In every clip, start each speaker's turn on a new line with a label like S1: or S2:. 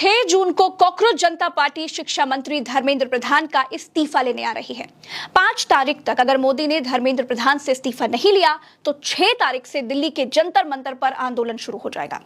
S1: 6 जून को कॉकरोच जनता पार्टी शिक्षा मंत्री धर्मेंद्र प्रधान का इस्तीफा लेने आ रही है। 5 तारीख तक अगर मोदी ने धर्मेंद्र प्रधान से इस्तीफा नहीं लिया तो 6 तारीख से दिल्ली के जंतर मंतर पर आंदोलन शुरू हो जाएगा।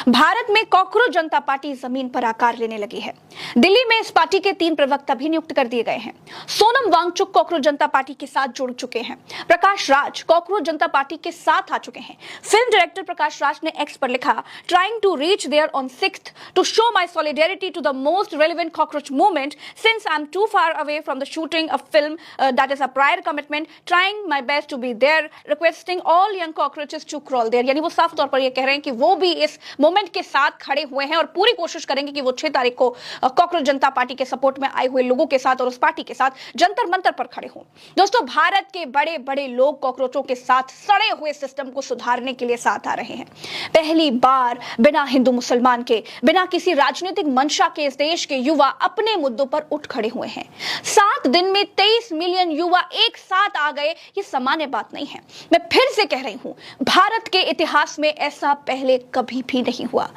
S1: भारत में कॉकरोच जनता पार्टी जमीन पर आकार लेने लगी है। दिल्ली में इस पार्टी के 3 प्रवक्ता भी नियुक्त कर दिए गए हैं। सोनम वांगचुक कॉकरोच जनता पार्टी के साथ जुड़ चुके हैं। प्रकाश राज कॉकरोच जनता पार्टी के साथ आ चुके हैं। फिल्म डायरेक्टर प्रकाश राज ने एक्स पर लिखा, trying to reach there on 6th to show my solidarity to the most relevant cockroach movement since I'm too far away from the shooting of film that is a prior commitment, trying my best to be there, requesting all young cockroaches to crawl there। यानी वो साफ तौर पर ये कह रहे हैं कि वो भी इस मोमेंट के साथ खड़े हुए हैं और पूरी कोशिश करेंगे कि वो 6 तारीख को कॉकरोच जनता पार्टी के सपोर्ट में आए हुए लोगों के साथ और उस पार्टी के साथ जंतर मंतर पर खड़े हों। दोस्तों, भारत के बड़े बड़े लोग कॉकरोचों के साथ सड़े हुए सिस्टम को सुधारने के लिए साथ आ रहे हैं। पहली बार बिना हिंदू मुसलमान के, बिना किसी राजनीतिक मंशा के इस देश के युवा अपने मुद्दों पर उठ खड़े हुए हैं। 7 दिन में 23 मिलियन युवा एक साथ आ गए, ये सामान्य बात नहीं है। मैं फिर से कह रही हूं, भारत के इतिहास में ऐसा पहले कभी भी नहीं हुआ।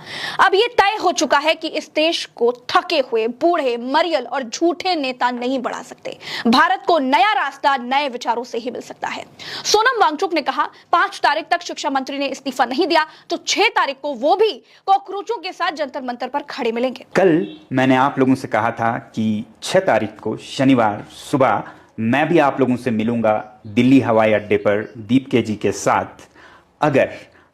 S1: अब ये तय हो चुका है कि इस देश को थके हुए, बूढ़े, मरियल और झूठे नेता नहीं बढ़ा सकते। भारत को नया रास्ता नए विचारों से ही मिल सकता है। सोनम वांगचुक ने कहा, 5 तारीख तक शिक्षा मंत्री ने इस्तीफा नहीं दिया तो 6 तारीख को वो भी कॉकरोचों के साथ जंतर मंतर पर खड़े मिलेंगे।
S2: कल मैंने आप लोगों से कहा था कि 6 तारीख को शनिवार सुबह मैं भी आप लोगों से मिलूंगा दिल्ली हवाई अड्डे पर दीपके जी के साथ,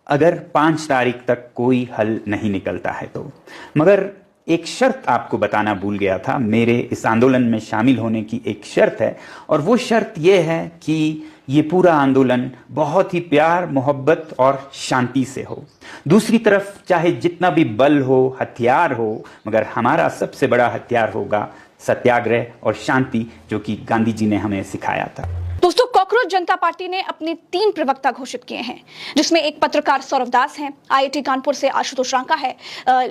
S2: अगर 5 तारीख तक कोई हल नहीं निकलता है तो। मगर एक शर्त आपको बताना भूल गया था। मेरे इस आंदोलन में शामिल होने की एक शर्त है और वो शर्त ये है कि ये पूरा आंदोलन बहुत ही प्यार, मोहब्बत और शांति से हो। दूसरी तरफ चाहे जितना भी बल हो, हथियार हो, मगर हमारा सबसे बड़ा हथियार होगा सत्याग्रह और शांति, जो कि गांधी जी ने हमें सिखाया था।
S1: दोस्तों, कॉकरोच जनता पार्टी ने अपने 3 प्रवक्ता घोषित किए हैं, जिसमें एक पत्रकार सौरभ दास हैं, IIT कानपुर से आशुतोष रांका है,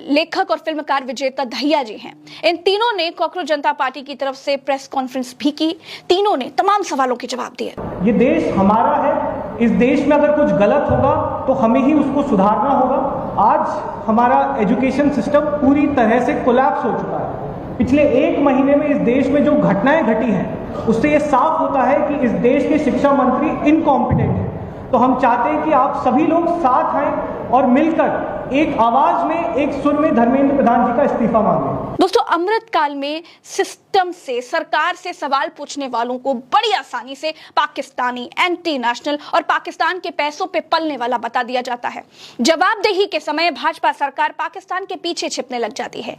S1: लेखक और फिल्मकार विजेता दहिया जी हैं। इन तीनों ने कॉकरोच जनता पार्टी की तरफ से प्रेस कॉन्फ्रेंस भी की। तीनों ने तमाम सवालों के जवाब दिए।
S3: ये देश हमारा है, इस देश में अगर कुछ गलत होगा तो हमें ही उसको सुधारना होगा। आज हमारा एजुकेशन सिस्टम पूरी तरह से कोलैप्स हो चुका है। पिछले 1 महीने में इस देश में जो घटनाएं घटी हैं उससे ये साफ होता है कि इस देश के शिक्षा मंत्री इनकॉम्पिटेंट हैं। तो हम चाहते हैं कि आप सभी लोग साथ आएं और मिलकर एक आवाज में, एक सुर में धर्मेंद्र प्रधान जी का इस्तीफा मांगें।
S1: दोस्तों, अमृत काल में सिस्टम से, सरकार से सवाल पूछने वालों को बड़ी आसानी से पाकिस्तानी, एंटी नेशनल और पाकिस्तान के पैसों पे पलने वाला बता दिया जाता है। जवाबदेही के समय भाजपा सरकार पाकिस्तान के पीछे छिपने लग जाती है।